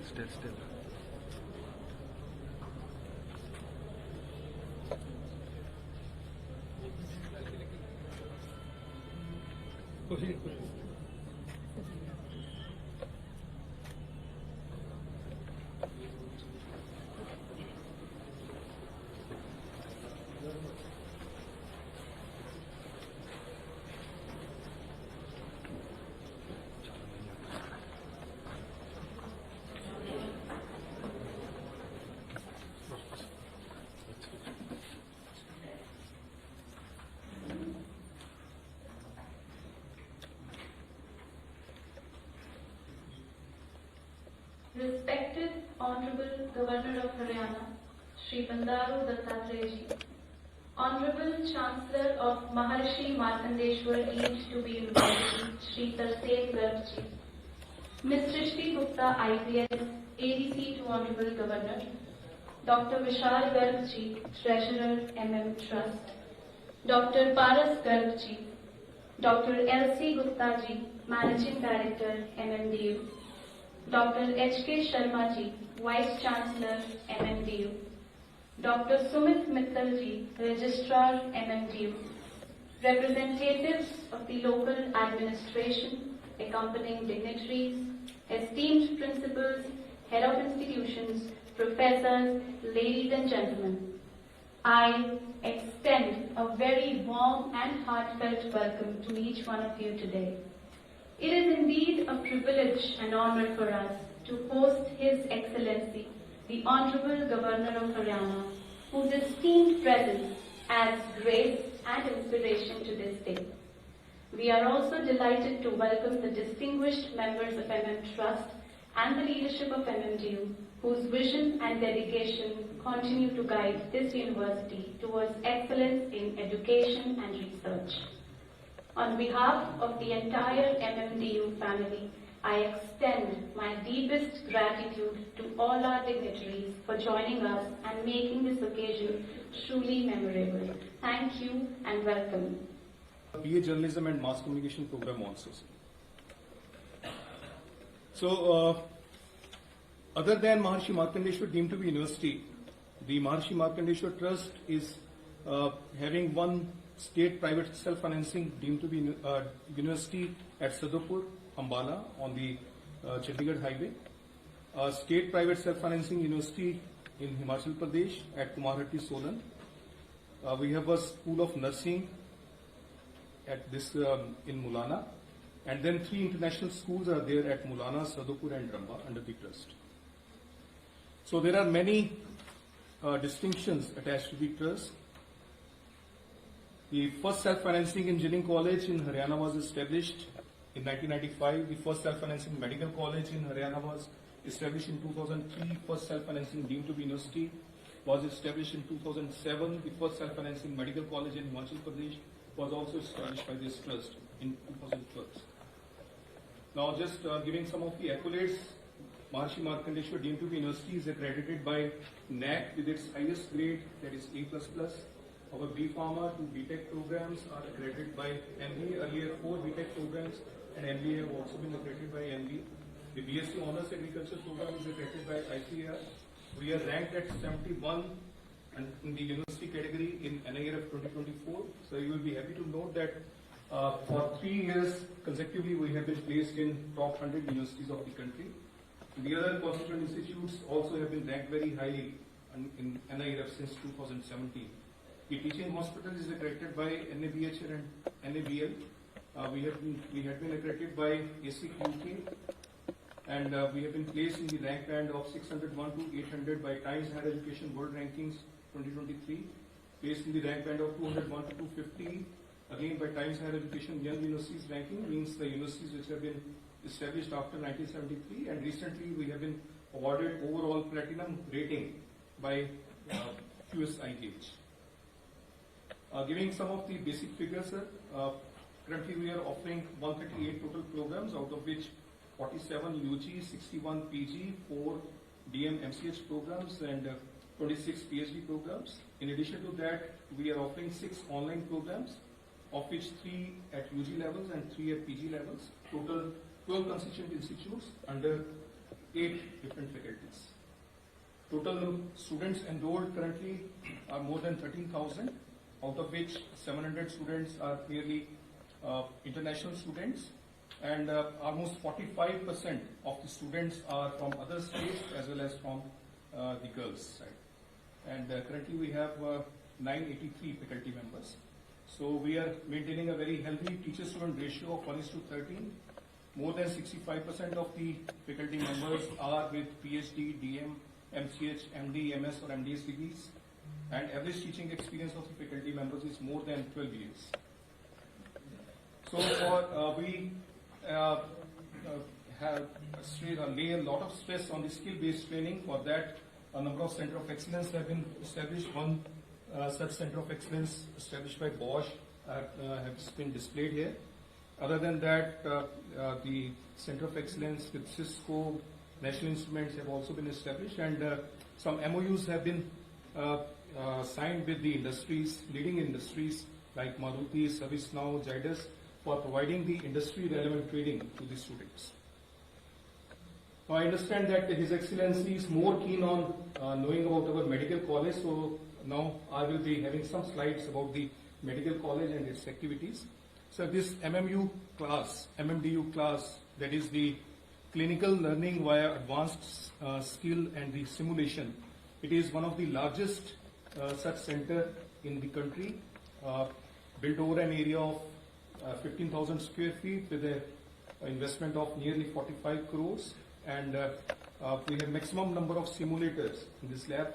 Still. Respected Honorable Governor of Haryana, Shri Bandaru Dattatreya Ji, Honorable Chancellor of Maharshi Markandeshwar Deemed to be University, Shri Talsel Garg Ji, Ms. Srishti Gupta IPS, ADC to Honorable Governor, Dr. Vishal Garg Ji, Treasurer MM Trust, Dr. Paras Garg Ji, Dr. L.C. Gupta Ji, Managing Director MMDU, Dr. H.K. Sharma Ji, Vice Chancellor MMDU, Dr. Sumit Mittal Ji, Registrar MMDU, representatives of the local administration, accompanying dignitaries, esteemed principals, head of institutions, professors, ladies and gentlemen, I extend a very warm and heartfelt welcome to each one of you today. It is indeed a privilege and honor for us to host His Excellency, the Honorable Governor of Haryana, whose esteemed presence adds grace and inspiration to this day. We are also delighted to welcome the distinguished members of MM Trust and the leadership of MMDU, whose vision and dedication continue to guide this university towards excellence in education and research. On behalf of the entire MMDU family, I extend my deepest gratitude to all our dignitaries for joining us and making this occasion truly memorable. Thank you and welcome. BA Journalism and Mass Communication program also. So, other than Maharshi Markandeshwar deemed to be university, the Maharshi Markandeshwar Trust is having one state private self-financing deemed to be university at Sadhapur, Ambala on the Chandigarh highway, a state private self-financing university in Himachal Pradesh at Kumarhatti, Solan. We have a school of nursing at this in Mulana, and then 3 international schools are there at Mulana, Sadhapur and Ramba under the trust. So there are many distinctions attached to the trust. The first self-financing engineering college in Haryana was established in 1995. The first self-financing medical college in Haryana was established in 2003. First self-financing deemed to be university was established in 2007. The first self-financing medical college in Himachal Pradesh was also established by this trust in 2012. Now, just giving some of the accolades, Maharshi Markandeshwar deemed to be university is accredited by NAC with its highest grade, that is A++. Our B.Pharma to B.Tech programs are accredited by MBA. Earlier 4 B.Tech programs and MBA have also been accredited by MBA. The BSc Honours Agriculture program is accredited by ICAR. We are ranked at 71 and in the university category in NIRF 2024. So you will be happy to note that for 3 years consecutively we have been placed in top 100 universities of the country. The other constituent institutes also have been ranked very highly in NIRF since 2017. The teaching hospital is accredited by NABHR and NABL. We had been accredited by ACQK, and we have been placed in the rank band of 601 to 800 by Times Higher Education World Rankings 2023, placed in the rank band of 201 to 250, again by Times Higher Education Young Universities ranking, means the universities which have been established after 1973, and recently we have been awarded overall platinum rating by QSI Gauge. Giving some of the basic figures, sir. Currently we are offering 138 total programs, out of which 47 UG, 61 PG, 4 DM MCH programs and 26 PhD programs. In addition to that, we are offering 6 online programs, of which 3 at UG levels and 3 at PG levels. Total 12 constituent institutes under 8 different faculties. Total students enrolled currently are more than 13,000, out of which 700 students are clearly international students, and almost 45% of the students are from other states as well as from the girls' side. And currently we have 983 faculty members. So we are maintaining a very healthy teacher-student ratio of 1:13. More than 65% of the faculty members are with PhD, DM, MCH, MD, MS or MDS degrees, and average teaching experience of the faculty members is more than 12 years. So we lay a lot of stress on the skill-based training. For that, a number of centers of excellence have been established. One such center of excellence established by Bosch has been displayed here. Other than that, the center of excellence with Cisco, National Instruments have also been established, and some MOUs have been signed with the industries, leading industries like Maruti, ServiceNow, Zydus, for providing the industry-relevant training to the students. Now, I understand that His Excellency is more keen on knowing about our medical college, so now I will be having some slides about the medical college and its activities. So this MMDU class, that is the clinical learning via advanced skill and the simulation. It is one of the largest such center in the country, built over an area of 15,000 square feet with an investment of nearly 45 crores. And we have maximum number of simulators in this lab.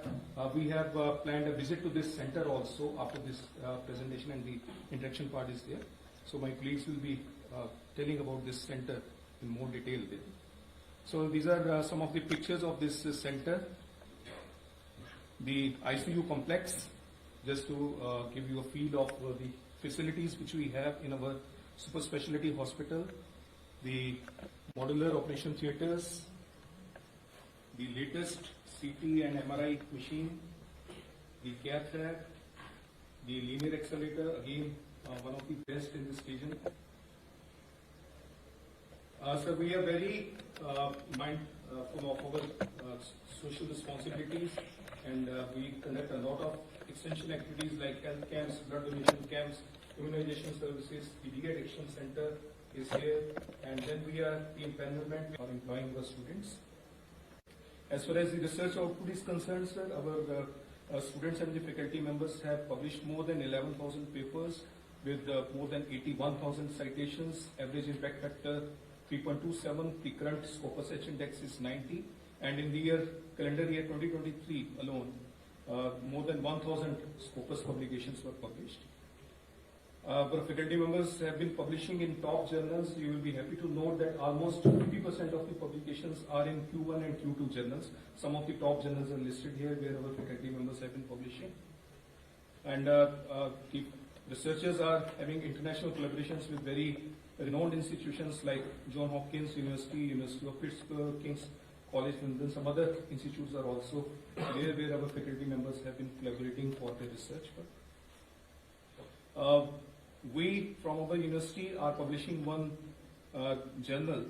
We have planned a visit to this center also after this presentation, and the interaction part is there. So my colleagues will be telling about this center in more detail there. So these are some of the pictures of this center. The ICU complex, just to give you a feel of the facilities which we have in our super specialty hospital, the modular operation theaters, the latest CT and MRI machine, the cath lab, the linear accelerator, again one of the best in this region. So we are very mindful of our social responsibilities, and we conduct a lot of extension activities like health camps, blood donation camps, immunization services. The de-addiction center is here, and then we are the empowerment for employing the students. As far as the research output is concerned, sir, our students and the faculty members have published more than 11,000 papers with more than 81,000 citations. Average impact factor 3.27. The current Scopus H index is 90, and in the calendar year 2023 alone, more than 1,000 Scopus publications were published. Our faculty members have been publishing in top journals. You will be happy to note that almost 50% of the publications are in Q1 and Q2 journals. Some of the top journals are listed here where our faculty members have been publishing. And the researchers are having international collaborations with very renowned institutions like Johns Hopkins University, University of Pittsburgh, King's College London. Some other institutes are also there where our faculty members have been collaborating for their research. We from our university are publishing one journal,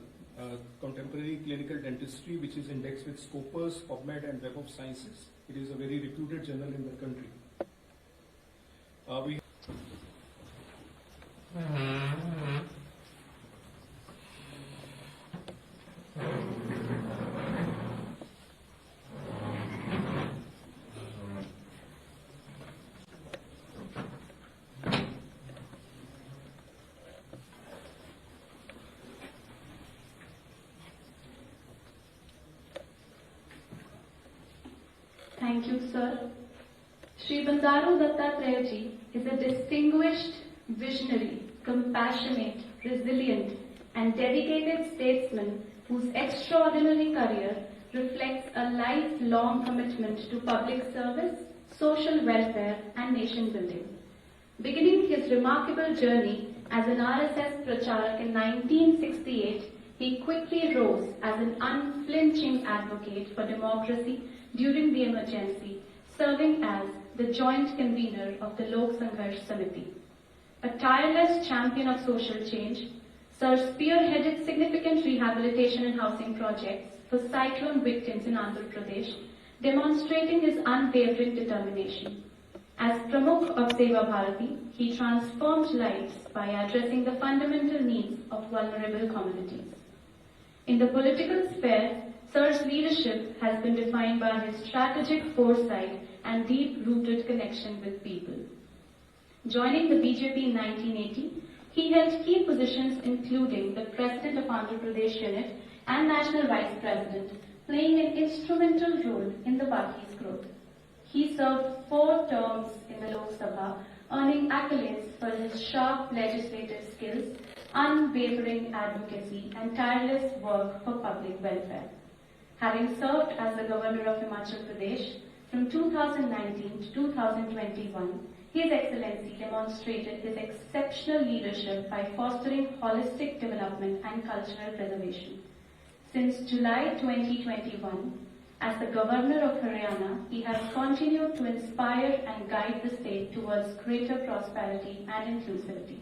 Contemporary Clinical Dentistry, which is indexed with Scopus, PubMed and Web of Sciences. It is a very reputed journal in the country. Thank you, sir. Shri Bandaru Dattatreya Ji is a distinguished, visionary, compassionate, resilient, and dedicated statesman whose extraordinary career reflects a lifelong commitment to public service, social welfare, and nation building. Beginning his remarkable journey as an RSS Pracharak in 1968, he quickly rose as an unflinching advocate for democracy during the emergency, serving as the joint convener of the Lok Sangharsh Samiti. A tireless champion of social change, Sir spearheaded significant rehabilitation and housing projects for cyclone victims in Andhra Pradesh, demonstrating his unwavering determination. As Pramukh of Seva Bharati, he transformed lives by addressing the fundamental needs of vulnerable communities. In the political sphere, Sir's leadership has been defined by his strategic foresight and deep-rooted connection with people. Joining the BJP in 1980, he held key positions including the President of Andhra Pradesh Unit and National Vice President, playing an instrumental role in the party's growth. He served 4 terms in the Lok Sabha, earning accolades for his sharp legislative skills, unwavering advocacy, and tireless work for public welfare. Having served as the Governor of Himachal Pradesh from 2019 to 2021, His Excellency demonstrated his exceptional leadership by fostering holistic development and cultural preservation. Since July 2021, as the Governor of Haryana, he has continued to inspire and guide the state towards greater prosperity and inclusivity.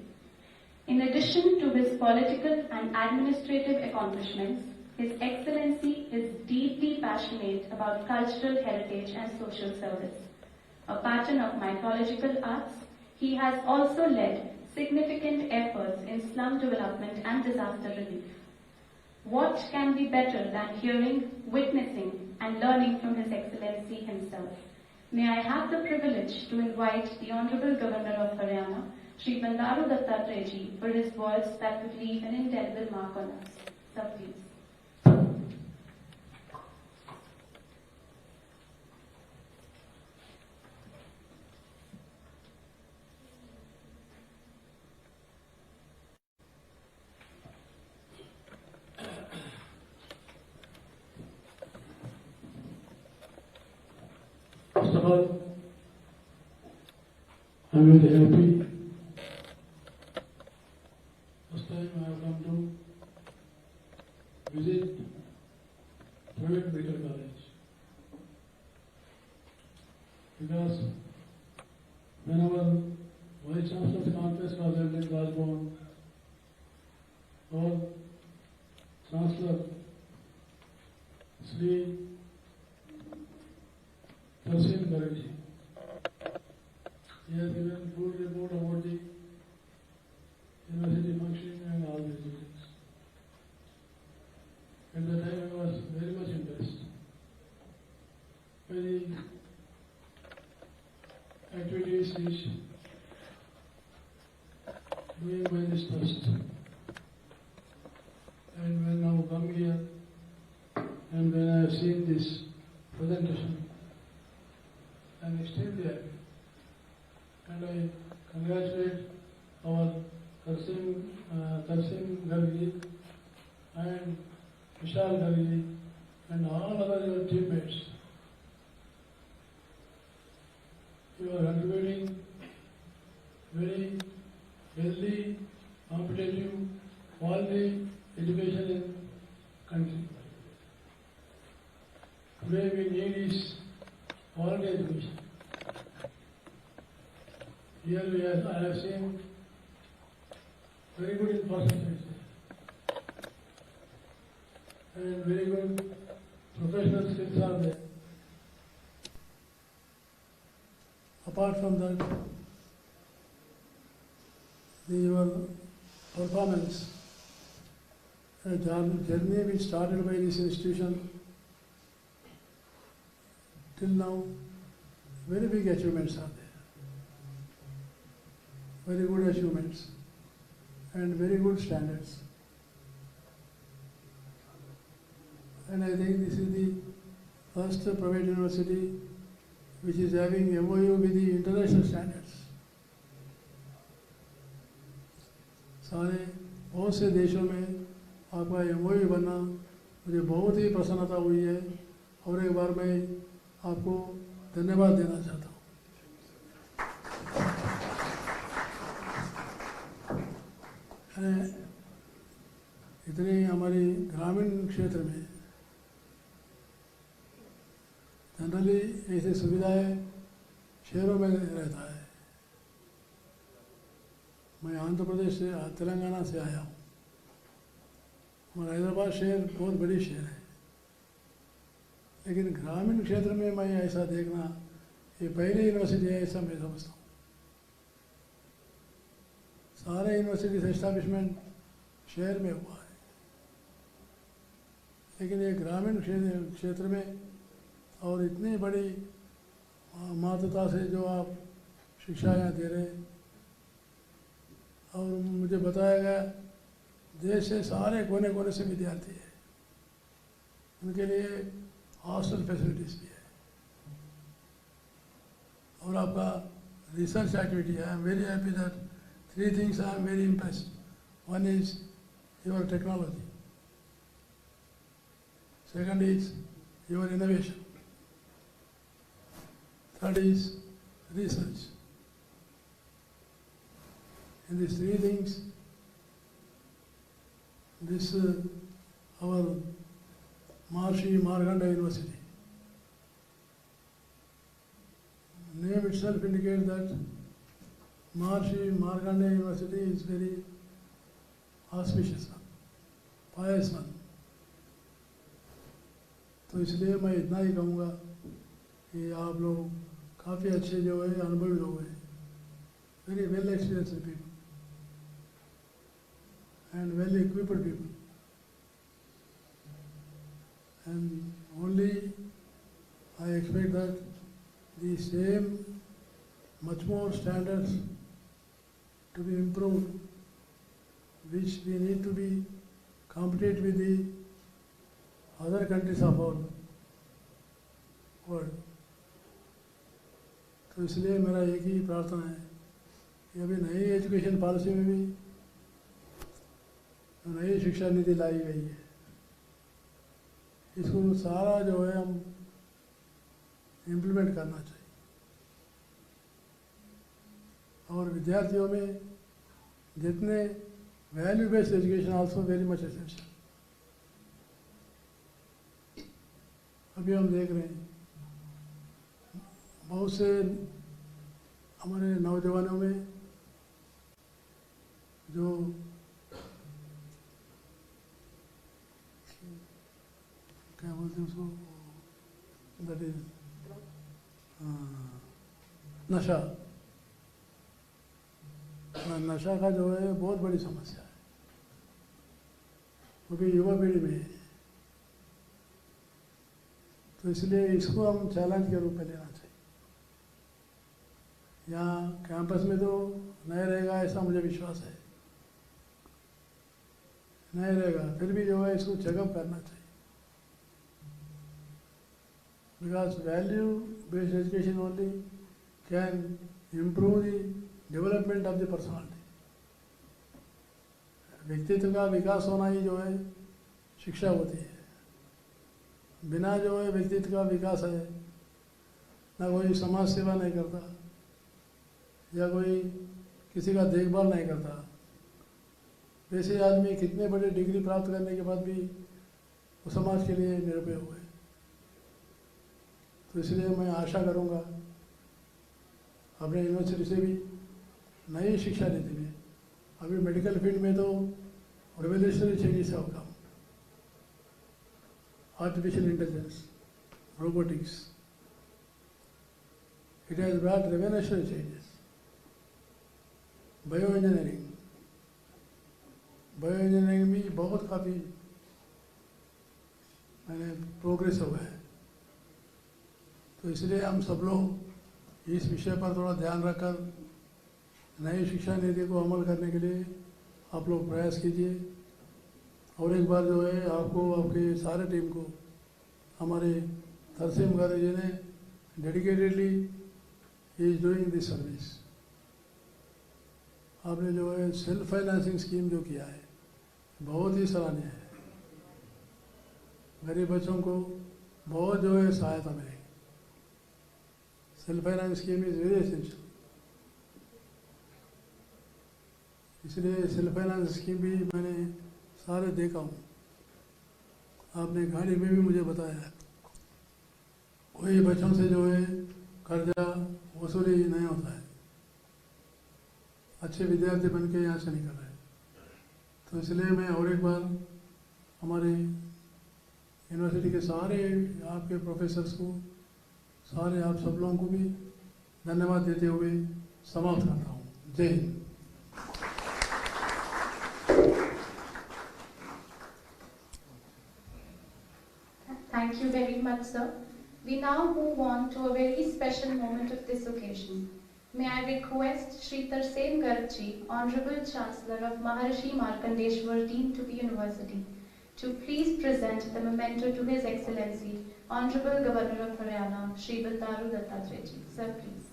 In addition to his political and administrative accomplishments, His Excellency is deeply passionate about cultural heritage and social service. A patron of mythological arts, he has also led significant efforts in slum development and disaster relief. What can be better than hearing, witnessing, and learning from His Excellency himself? May I have the privilege to invite the Honorable Governor of Haryana, Shri Bandaru Dattatreya, for his words that would leave an indelible mark on us. Sir, please. First of all, I'm very happy. First time I have come to visit private medical college. Because whenever Vice Chancellor's conference was held in Rajbhavan, or Chancellor Sri Tarsim Gargi, he has given full report about the university functioning and all these things. At the time I was very much impressed by the activities which doing by this trust. And when I come here and when I have seen this presentation, I am extremely happy. And I congratulate our Tarsim Gargi and Vishal Gargi and all other teammates. You are contributing very healthy, competitive, quality education in country. Today we need is quality education. Here I have seen very good infrastructure and very good professional skills are there. Apart from that, your performance, a journey which started by this institution till now, very big achievements are there. Very good achievements and very good standards. And I think this is the first private university which is having MOU with the international standards. सारे बहुत से देशों में आपका MOU बनना मुझे बहुत ही प्रसन्नता हुई है और एक बार मैं आपको धन्यवाद देना चाहता हूँ. इतने हमारी ग्रामीण क्षेत्र में जनरली ऐसी सुविधाएं शहरों में रहता है. मैं आंध्र प्रदेश से तेलंगाना से आया हूँ. हमारा हैदराबाद शहर बहुत बड़ी शहर है लेकिन ग्रामीण क्षेत्र में मैं ऐसा देखना ये पहली यूनिवर्सिटी है ऐसा मैं समझता हूँ। सारे यूनिवर्सिटी एस्टैब्लिशमेंट शहर में हुआ है, लेकिन ये ग्रामीण क्षेत्र में और इतनी बड़ी महत्वता से जो आप शिक्षा यहाँ दे रहे हैं, और मुझे बताया गया देश से सारे कोने कोने से विद्यार्थी है, उनके लिए हॉस्टल फैसिलिटीज भी है, और आपका रिसर्च एक्टिविटी है। I am very happy that 3 things I am very impressed. One is your technology. Second is your innovation. Third is research. In these 3 things, this our Maharishi Markandeya University name itself indicates that Maharishi Markandeya University is very auspicious one, pious one. तो इसलिए मैं इतना ही कहूँगा कि आप लोग काफ़ी अच्छे जो है अनुभवी लोग हैं, very well experienced people and well equipped people, and only I expect that the same much more standards to be improved, which we need to be competitive with the other countries of our world. तो इसलिए मेरा एक ही प्रार्थना है कि अभी नई education policy में भी नई शिक्षा नीति लाई गई है, इसको सारा जो है हम इम्प्लीमेंट करना चाहिए, और विद्यार्थियों में जितने value based education also very much essential. अभी हम देख रहे हैं बहुत से हमारे नौजवानों में जो क्या बोलते हैं उसको, दैट इज नशा। नशा का जो है बहुत बड़ी समस्या है, क्योंकि युवा पीढ़ी में है। तो इसलिए इसको हम चैलेंज के रूप में लेना चाहिए। यहाँ कैंपस में तो नहीं रहेगा ऐसा मुझे विश्वास है, नहीं रहेगा, फिर भी जो है इसको चेकअप करना चाहिए, because value based education only can improve the development of the personality. व्यक्तित्व का विकास होना ही जो है शिक्षा होती है। बिना जो है व्यक्तित्व का विकास है, ना कोई समाज सेवा नहीं करता या कोई किसी का देखभाल नहीं करता। वैसे आदमी कितने बड़े डिग्री प्राप्त करने के बाद भी वो समाज के लिए निरुपय हुए। तो इसलिए मैं आशा करूँगा अपने यूनिवर्सिटी से भी नई शिक्षा नीति में, अभी मेडिकल फील्ड में तो revolutionary changes have come, artificial intelligence, robotics, it has brought revolutionary changes. Bioengineering भी बहुत काफ़ी मैंने प्रोग्रेस हुआ है। तो इसलिए हम सब लोग इस विषय पर थोड़ा ध्यान रखकर नई शिक्षा नीति को अमल करने के लिए आप लोग प्रयास कीजिए। और एक बार जो है आपको, आपके सारे टीम को, हमारे तरसीम गांधी जी ने dedicatedly is doing this service. आपने जो है सेल्फ फाइनेंसिंग स्कीम जो किया है बहुत ही सराहनीय है। गरीब बच्चों को बहुत जो है सहायता मिलेगी। Self finance scheme is very essential. इसलिए सेल्फ फाइनेंस स्कीम भी मैंने सारे देखा हूँ। आपने गाड़ी में भी मुझे बताया कोई बच्चों से जो है कर्जा वसूली नहीं होता है, अच्छे विद्यार्थी बन के यहाँ से निकल रहे हैं। तो इसलिए मैं और एक बार हमारे यूनिवर्सिटी के सारे आपके प्रोफेसर्स को, सारे आप सब लोगों को भी धन्यवाद देते हुए समाप्त करता हूँ। जय Hind. Thank you very much, sir. We now move on to a very special moment of this occasion. May I request Shri Tarsen Gargji, Honorable Chancellor of Maharishi Markandeshwar Dean to the University, to please present the memento to His Excellency, Honorable Governor of Haryana, Shri Bandaru Dattatreya. Sir, please.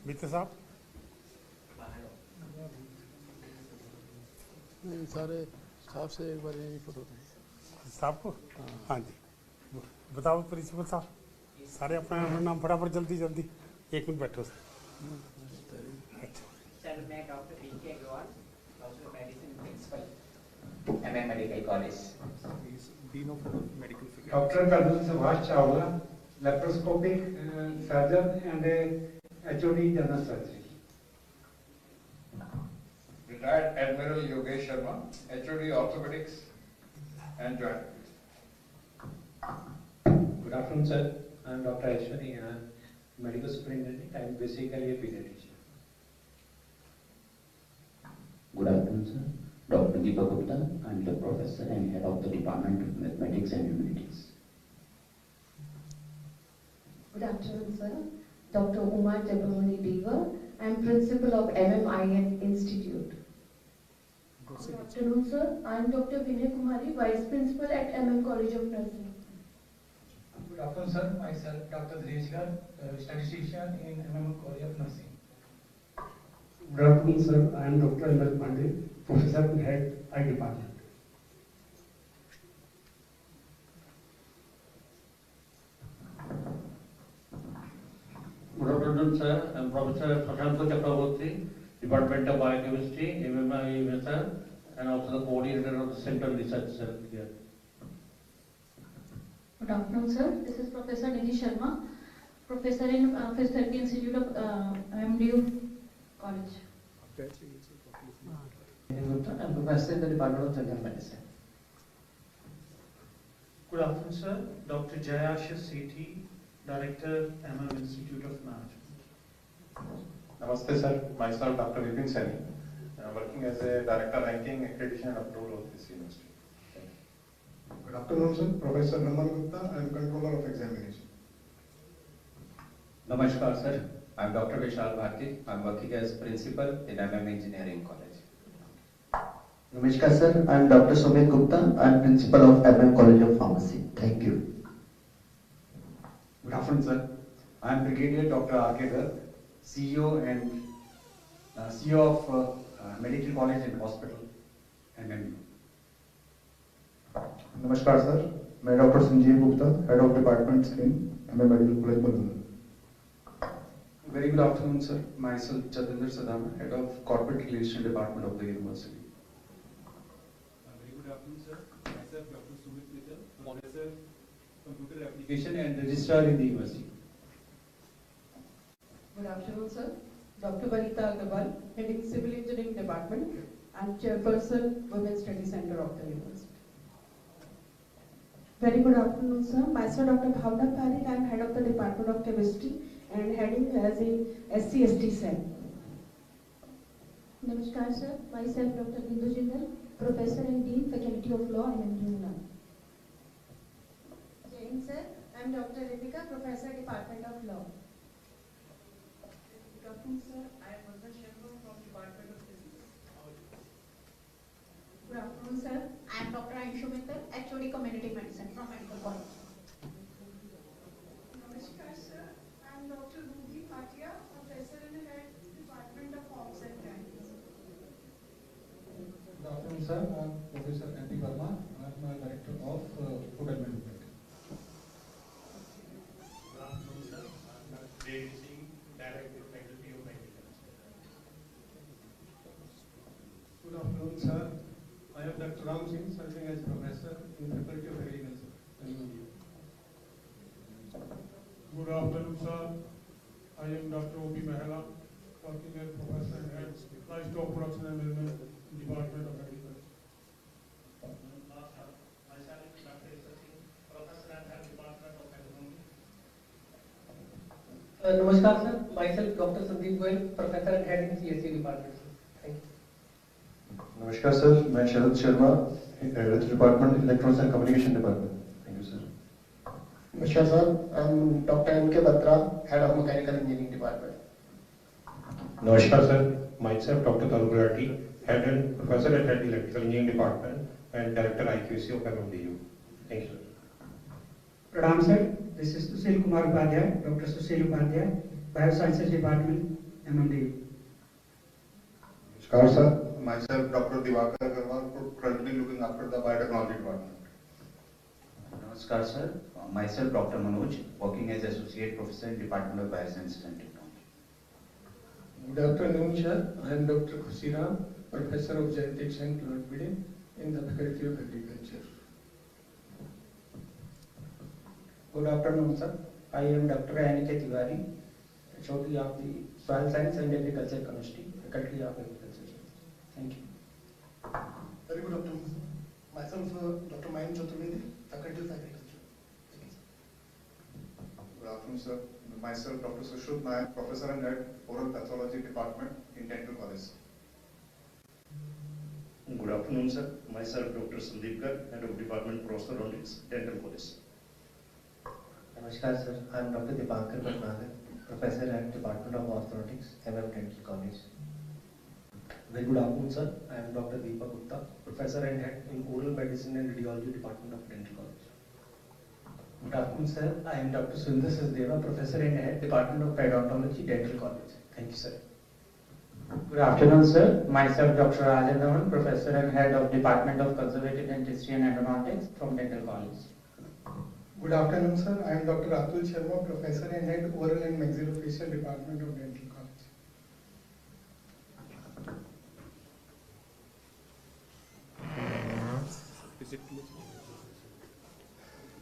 मित्र साहब सारे staff से एक बार यही photo दें साहब को हाँ जी बताओ प्रिंसिपल साहब सारे अपना अपना नाम फटाफट जल्दी जल्दी 1 मिनट बैठो सर मैं doctor D K. Agarwal doctor medicine principal MM medical college Dean of Medical Faculty. Dr. Pradhan Subhash Chawla, laparoscopic surgeon and HOD general surgery. Retired Admiral Yogesh Sharma, HOD Orthopedics and Joint. Good afternoon, sir. I am Dr. Aishwari and I am medical superintendent. I am basically a pediatrician. Good afternoon, sir. Dr. Deepak Gupta, I am the professor and head of the Department of Mathematics and Humanities. Good afternoon, sir. Dr. Umar Jabamani Deva, I am principal of MMIN Institute. Good afternoon, sir. I am Dr. Vinay Kumari, vice principal at MM College of Nursing. Good afternoon, sir. Myself, Dr. Dhiresh Gar, statistician in MM College of Nursing. Good afternoon, sir. I am Dr. M.L. Pandey, professor and head I department. Good afternoon, sir. I am Professor Prashant Chakraborty, Department of Biochemistry, MMI, sir, and also the coordinator of the Central Research Cell here. Good afternoon, sir. This is Professor Nidhi Sharma, professor in Physiotherapy Institute of MDU College. I am professor in the Department of General Medicine. Good afternoon, sir. Dr. Jayasha Sethi, Director, MM Institute of Management. Namaste, sir. Myself, Dr. Vipin Saini. I am working as a Director Ranking, Accreditation and Approval of this university. Good afternoon, sir. Professor Raman Gupta, I am controller of examination. Namaskar, sir. I am Dr. Vishal Bharti. I am working as principal in MM Engineering College. Namaskar, sir. I am Dr. Sumit Gupta. I am principal of MM College of Pharmacy. Thank you. Good afternoon, sir. I am Brigadier Dr. R.K. Garg, CEO and CEO of Medical College and Hospital, MMU. Namaskar, sir. I am Dr. Sanjeev Gupta, head of department in MM Medical College, Bandra. Very good afternoon, sir. Myself, Chatendra Sadama, head of Corporate Relations Department of the university. Very good afternoon, sir. Myself, Dr. Sumit Mittal, professor, Computer Application and Registrar in the university. Good afternoon, sir. Dr. Vanita Agarwal, heading Civil Engineering Department and chairperson, Women's Study Center of the university. Very good afternoon, sir. Myself, Dr. Bhavna Parekh. I am head of the Department of Chemistry and heading as a SC/ST cell. Namaskar, sir. Myself, Dr. Bindu Jindal, Professor and Dean, Faculty of Law, MMU. Jain, sir. I am Dr. Rivika, Professor, Department of Law. Good afternoon, sir. I am Vandana Sharma from Department of Physics. sir. I'm Professor Andy Verma. I'm Director of Food and Management. Good afternoon, sir. I'm David Singh, Director, Faculty of Medical. Good afternoon, sir. I am Dr. Ram Singh, serving as Professor in the Faculty of Agriculture. Good afternoon, sir. I am Dr. O.P. Mehra, working as Professor and Head Livestock Production and Management, Department of Agriculture. Myself, Dr. Isa Singh, Professor and Head Department of Agronomy. Namaskar, sir. Myself, Dr. Sandeep Goyal, Professor and Head in CSC Department. Thank you. नमस्कार sir, मैं Sharad Sharma, head department electronics and communication department. Thank you sir. Namaskar, sir. I'm Dr. M.K. Batra, Head of Mechanical Engineering Department. Namaskar sir, myself Dr. Taru Gulati, Head and Professor at Electrical Engineering Department and Director IQC of MMDU. Thank you sir. Pranam sir, this is Sushil Kumar Upadhyay, Dr. Sushil Upadhyay, Biosciences Department, MMDU. नमस्कार sir. Myself Dr. Divakar Agarwal, currently looking after the Biotechnology Department. Namaskar sir, myself Dr. Manoj, working as Associate Professor in Department of Biosciences and Technology. Good afternoon, sir. I am Dr. Khushiram, Professor of Genetics and Plant Breeding in the Faculty of Agriculture. Good afternoon, sir. I am Dr. Anike Tiwari, HOD of the Soil Science and Agriculture Chemistry, Faculty of Agriculture. Thank you. Very good afternoon, sir. Myself, Dr. Mayan Chaturvedi, Faculty of Agriculture. Good afternoon sir, myself Dr. Sushruth Nayak, Professor and Head Oral Pathology Department in Dental College. Good afternoon sir, myself Dr. Sandeep Garg, Head of Department Prosthodontics, Dental College. Namaskar, sir. I'm Dr. Dipankar Bhatnagar, Professor at Department of Orthodontics, Dental College. Very good afternoon, sir. I am Dr. Deepak Gupta, Professor and Head in Oral Medicine and Radiology Department of Dental College. Good afternoon, sir. I am Dr. Sundar Sasdeva, Professor and Head Department of Periodontology, Dental College. Thank you, sir. Good afternoon, sir. Myself, Dr. Rajan Raman, Professor and Head of Department of Conservative Dentistry and Endodontics from Dental College. Good afternoon, sir. I am Dr. Atul Sharma, Professor and Head Oral and Maxillofacial Department of Dental College. Visit to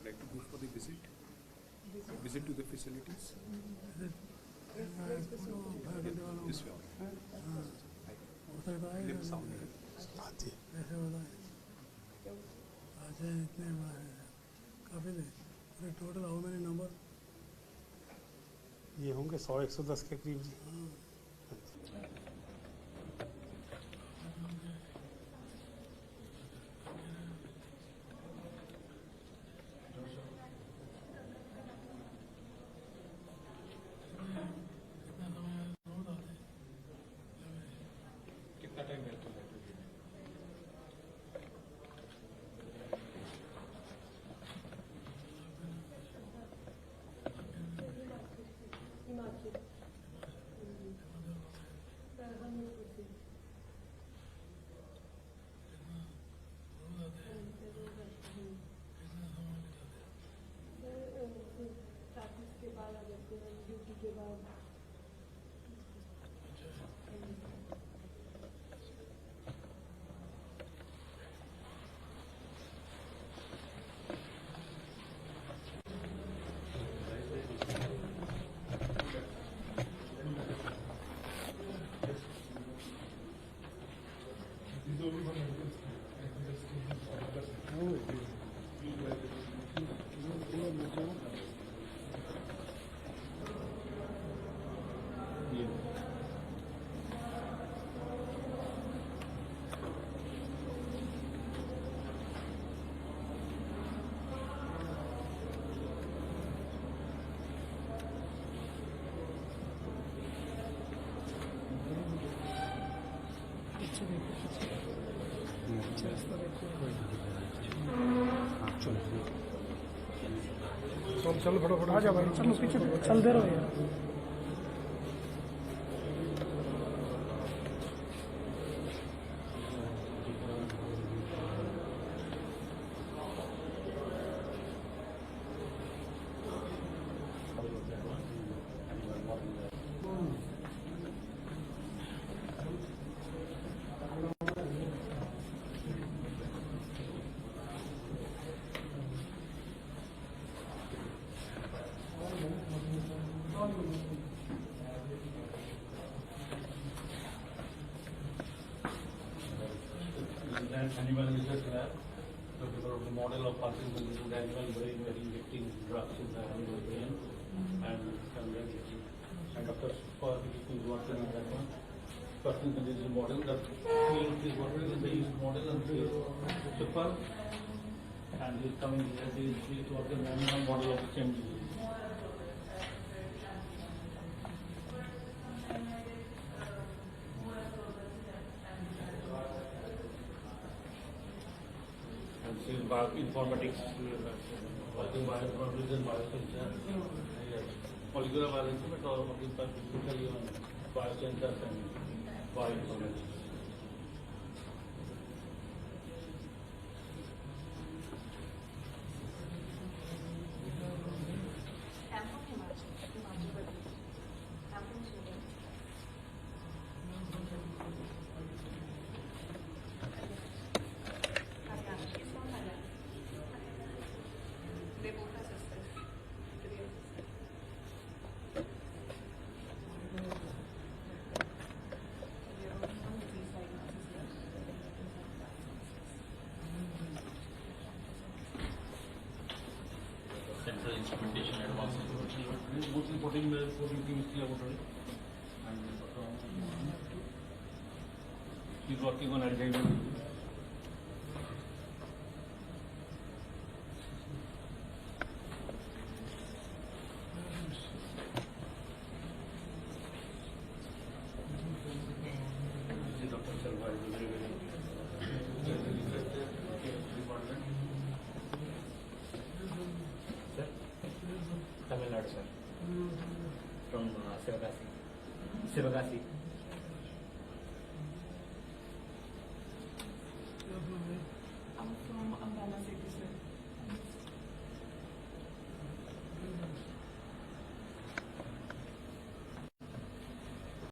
like to go for the visit to the facilities. This way. Lip sound. Total how many number ये होंगे 100-110 के करीब. कितना time लगता है? चल फटाफट आ जा भाई, चलो पीछे चल दे रहे यार. Animal research lab, to develop the model of Parkinson's disease animal brain by injecting drugs in the animal brain and Dr. Spar is working on that one. Parkinson's disease model, the field is working in the yeast model and he is super and he is coming here, he is working on animal model of the same disease. Bioinformatics, working bioinformatics and biosensors, molecular biology, but all working specifically on biosensors and bioinformatics. Central instrumentation advanced instrumentation. Most important is chemistry laboratory. And he's working on Alzheimer's disease. Dr. Salva is very, very department. Tamil Nadu, sir. From Sivagasi.